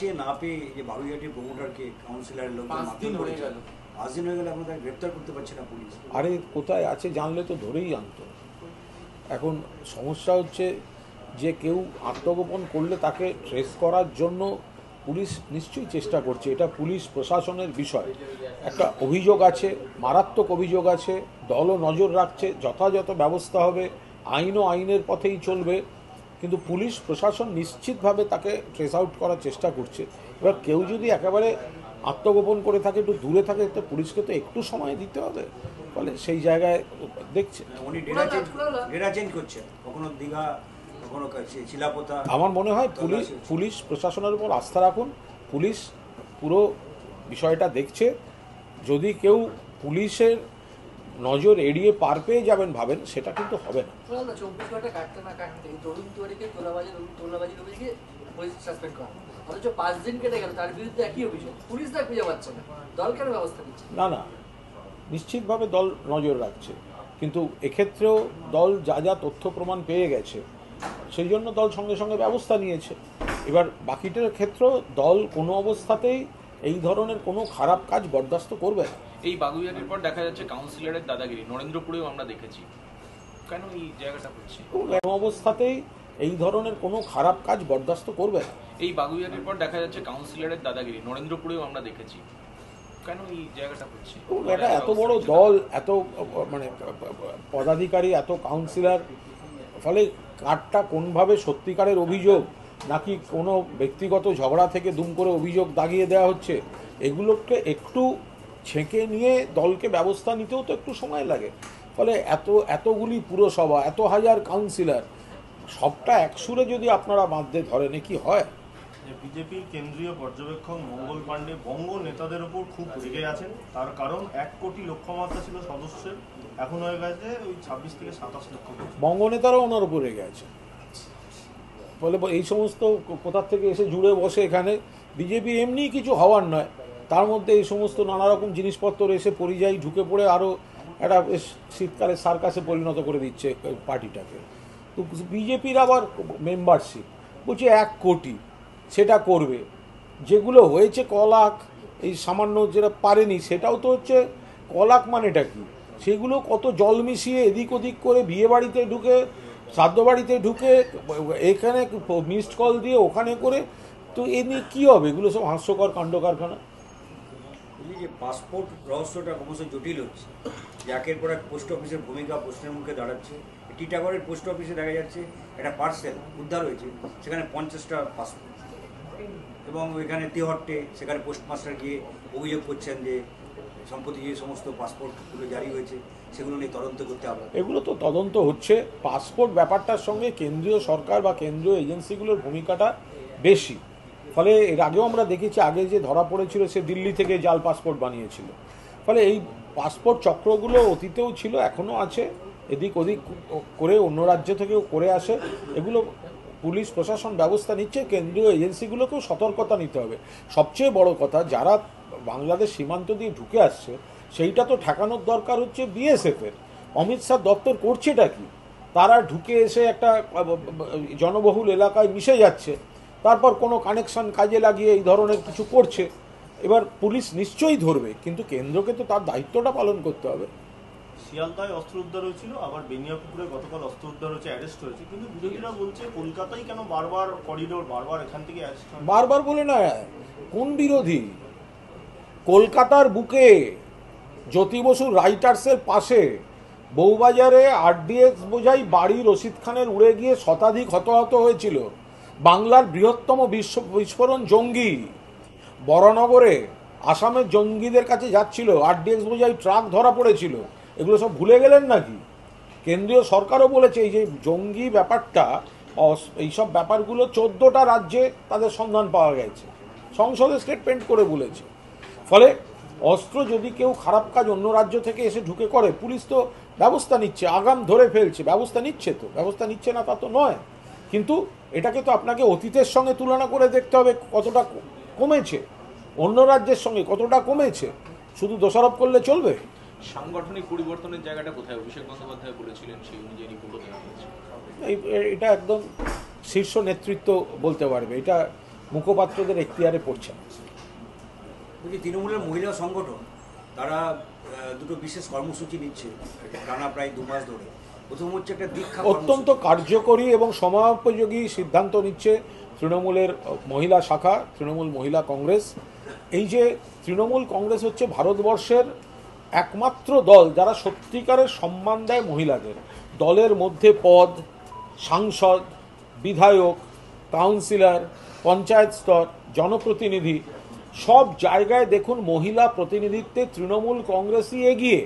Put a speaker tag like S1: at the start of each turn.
S1: চেয়ে না পেয়ে যে বাবুইহাটির প্রমোটারকে কাউন্সিলরের লোক
S2: 5 দিন হয়ে গেল
S1: 5 দিন হয়ে গেলে এখন তাকে গ্রেপ্তার করতে পারছে না পুলিশ।
S3: আরে কোথায় আছে জানলে তো ধরেই আনতো। এখন সমস্যা হচ্ছে যে কেউ আত্মগোপন করলে তাকে ট্রেস করার জন্য পুলিশ নিশ্চয়ই চেষ্টা করছে, এটা পুলিশ প্রশাসনের বিষয়। একটা অভিযোগ আছে, মারাত্মক অভিযোগ আছে, দলও নজর রাখছে, যথাযথ ব্যবস্থা হবে, আইনও আইনের পথেই চলবে, কিন্তু পুলিশ প্রশাসন নিশ্চিতভাবে তাকে ট্রেস আউট করার চেষ্টা করছে। এবার কেউ যদি একেবারে আত্মগোপন করে থাকে, একটু দূরে থাকে, তো পুলিশকে তো একটু সময় দিতে হবে। ফলে সেই জায়গায় দেখছে
S1: উনি ডেরা চেঞ্জ করছেন, কখনো দীঘা, কখনো চিলাপোতা।
S3: আমার মনে হয় পুলিশ প্রশাসনের উপর আস্থা রাখুন, পুলিশ পুরো বিষয়টা দেখছে। যদি কেউ পুলিশের নজর এড়িয়ে পার পেয়ে যাবেন ভাবেন, সেটা কিন্তু হবে না।
S2: 24 ঘন্টা কাটতে না কাটতে তরুণ তিওয়ারিকে তোলাবাজির অভিযোগে পুলিশ সাসপেন্ড করা, অথচ 5 দিন কেটে গেল, তার বিরুদ্ধে একই অভিযোগ, পুলিশ তার খুঁজে পাচ্ছে না, দল কেন ব্যবস্থা নিচ্ছে
S3: না, নিশ্চিতভাবে দল নজর রাখছে, কিন্তু এক্ষেত্রেও দল যা যা তথ্য প্রমাণ পেয়ে গেছে সেই জন্য দল সঙ্গে সঙ্গে ব্যবস্থা নিয়েছে। এবার বাকিটার ক্ষেত্রেও দল কোনো অবস্থাতেই এই ধরনের কোনো খারাপ কাজ বরদাস্ত করবে না।
S4: এই বাগুইহাটির পর দেখা যাচ্ছে কাউন্সিলরের দাদাগিরি নরেন্দ্রপুরেও আমরা দেখেছি, কেন এই জায়গাটা হচ্ছে?
S3: কোনো অবস্থাতেই এই ধরনের কোনো খারাপ কাজ বরদাস্ত করবে না।
S4: এই বাগুইহাটির পর দেখা যাচ্ছে কাউন্সিলরের দাদাগিরি নরেন্দ্রপুরেও আমরা দেখেছি, কেন এই জায়গাটা হচ্ছে?
S3: এটা এত বড় দল, এত মানে পদাধিকারী, এত কাউন্সিলর, ফলে কারটা কোনভাবে সত্যিকারের অভিযোগ নাকি কোনো ব্যক্তিগত ঝগড়া থেকে দুম করে অভিযোগ দাগিয়ে দেওয়া হচ্ছে, এগুলোকে একটু ছেঁকে নিয়ে দলকে ব্যবস্থা নিতেও তো একটু সময় লাগে। ফলে এতগুলি পুরসভা, এত হাজার কাউন্সিলর, সবটা একসুরে যদি আপনারা বাঁধতে ধরেন, কি হয়?
S5: বিজেপির কেন্দ্রীয় পর্যবেক্ষক মঙ্গল পাণ্ডে বঙ্গ নেতাদের উপর খুব রেগে আছেন, তার কারণ 1 কোটি লক্ষ্যমাত্রা ছিল সদস্যের, এখন হয়ে গেছে ওই 26 থেকে 27 লক্ষ।
S3: বঙ্গ নেতারাও ওনার উপর রেগে আছে। ফলে এই সমস্ত কোথার থেকে এসে জুড়ে বসে এখানে, বিজেপির এমনি কিছু হওয়ার নয়, তার মধ্যে এই সমস্ত নানা রকম জিনিসপত্র এসে পরিযায়ী ঢুকে পড়ে আরও একটা শীতকালে সার্কাসে পরিণত করে দিচ্ছে পার্টিটাকে। তো বিজেপির আবার মেম্বারশিপ বলছে 1 কোটি, সেটা করবে। যেগুলো হয়েছে কলাক, এই সামান্য যেটা পারেনি, সেটাও তো হচ্ছে কলাক, মানেটা কি? সেগুলো কত জল মিশিয়ে এদিক ওদিক করে বিয়ে বাড়িতে ঢুকে, শ্রাদ্ধ বাড়িতে ঢুকে, এখানে মিসড কল দিয়ে ওখানে করে, তো এ নিয়ে কী হবে? এগুলো সব হাস্যকর কাণ্ড কারখানা।
S1: এই যে পাসপোর্ট রহস্যটা ক্রমশ জটিল হচ্ছে, যে একের পর এক পোস্ট অফিসের ভূমিকা প্রশ্নের মুখে দাঁড়াচ্ছে। টিটাগড়ের পোস্ট অফিসে দেখা যাচ্ছে একটা পার্সেল উদ্ধার হয়েছে, সেখানে 50টা পাসপোর্ট, এবং এখানে তেহট্টে সেখানে পোস্টমাস্টার গিয়ে অভিযোগ করছেন যে সম্প্রতি যে সমস্ত পাসপোর্টগুলো জারি হয়েছে সেগুলো নিয়ে তদন্ত করতে হবে।
S3: এগুলো তো তদন্ত হচ্ছে। পাসপোর্ট ব্যাপারটার সঙ্গে কেন্দ্রীয় সরকার বা কেন্দ্রীয় এজেন্সিগুলোর ভূমিকাটা বেশি। ফলে এর আগেও আমরা দেখেছি, আগে যে ধরা পড়েছিল সে দিল্লি থেকে জাল পাসপোর্ট বানিয়েছিল। ফলে এই পাসপোর্ট চক্রগুলো অতীতেও ছিল, এখনও আছে, এদিক ওদিক করে অন্য রাজ্য থেকেও করে আসে। এগুলো পুলিশ প্রশাসন ব্যবস্থা নিচ্ছে, কেন্দ্রীয় এজেন্সিগুলোকেও সতর্কতা নিতে হবে। সবচেয়ে বড় কথা, যারা বাংলাদেশ সীমান্ত দিয়ে ঢুকে আসছে সেইটা তো ঠেকানোর দরকার হচ্ছে বিএসএফের। অমিত শাহ দপ্তর করছেটা কি? তারা ঢুকে এসে একটা জনবহুল এলাকায় মিশে যাচ্ছে, তারপর কোনো কানেকশন কাজে লাগিয়ে এই ধরনের কিছু করছে। এবার পুলিশ নিশ্চয়ই ধরবে, কিন্তু কেন্দ্রকে তো তার দায়িত্বটা পালন করতে হবে।
S5: শিয়ালদায় অস্ত্র উদ্ধার হয়েছিল, আবার বেনিয়াপুকুরে গতকাল অস্ত্র উদ্ধার হয়েছে, অ্যারেস্ট হয়েছে, কিন্তু বিরোধীরা বলছে কলকাতায় কেন বারবার করিডোর, বারবার এখান থেকে অ্যারেস্ট হয়?
S3: বারবার বলে না, কোন বিরোধী? কলকাতার বুকে জ্যোতি বসুর রাইটার্সের পাশে বউবাজারে আরডিএক্স বোঝাই বাড়ি রশিদ খানের উড়ে গিয়ে শতাধিক হতাহত হয়েছিল। বাংলার বৃহত্তম বিস্ফোরণ জঙ্গি বরানগরে আসামের জঙ্গিদের কাছে যাচ্ছিল, আরডিএক্স বোঝাই ট্রাক ধরা পড়েছিল। এগুলো সব ভুলে গেলেন নাকি? কেন্দ্রীয় সরকারও বলেছে এই যে জঙ্গি ব্যাপারটা, এইসব ব্যাপারগুলো 14টা রাজ্যে তাদের সন্ধান পাওয়া গেছে, সংসদে স্টেটমেন্ট করে বলেছে। ফলে অস্ত্র যদি কেউ খারাপ কাজ অন্য রাজ্য থেকে এসে ঢুকে করে, পুলিশ তো ব্যবস্থা নিচ্ছে, আগাম ধরে ফেলছে, ব্যবস্থা নিচ্ছে, তো ব্যবস্থা নিচ্ছে না তা তো নয়। কিন্তু এটাকে তো আপনাকে অতীতের সঙ্গে তুলনা করে দেখতে হবে, কতটা কমেছে, অন্য রাজ্যের সঙ্গে কতটা কমেছে। শুধু দোষারোপ করলে চলবে?
S4: সাংগঠনিক পরিবর্তনের জায়গাটা কোথায়? অভিষেক বন্দ্যোপাধ্যায় বলেছিলেন, সেই অনুযায়ী রিপোর্টও দেওয়া হয়েছে।
S3: এটা একদম শীর্ষ নেতৃত্ব বলতে পারবে। এটা মুখপাত্রদের এখতিয়ারে পড়ছে না।
S1: বলছি তৃণমূলের মহিলা সংগঠন তারা দুটো বিশেষ কর্মসূচি নিচ্ছে টানা প্রায় 2 মাস ধরে। প্রথম হচ্ছে একটা দীক্ষা
S3: অত্যন্ত কার্যকরী এবং সময়োপযোগী সিদ্ধান্ত নিচ্ছে তৃণমূলের মহিলা শাখা, তৃণমূল মহিলা কংগ্রেস। এই যে তৃণমূল কংগ্রেস হচ্ছে ভারতবর্ষের একমাত্র দল যারা সত্যিকারের সম্মান দেয় মহিলাদের। দলের মধ্যে পদ, সাংসদ, বিধায়ক, কাউন্সিলর, পঞ্চায়েত স্তর, জনপ্রতিনিধি সব জায়গায় দেখুন মহিলা প্রতিনিধিত্বে তৃণমূল কংগ্রেসই এগিয়ে।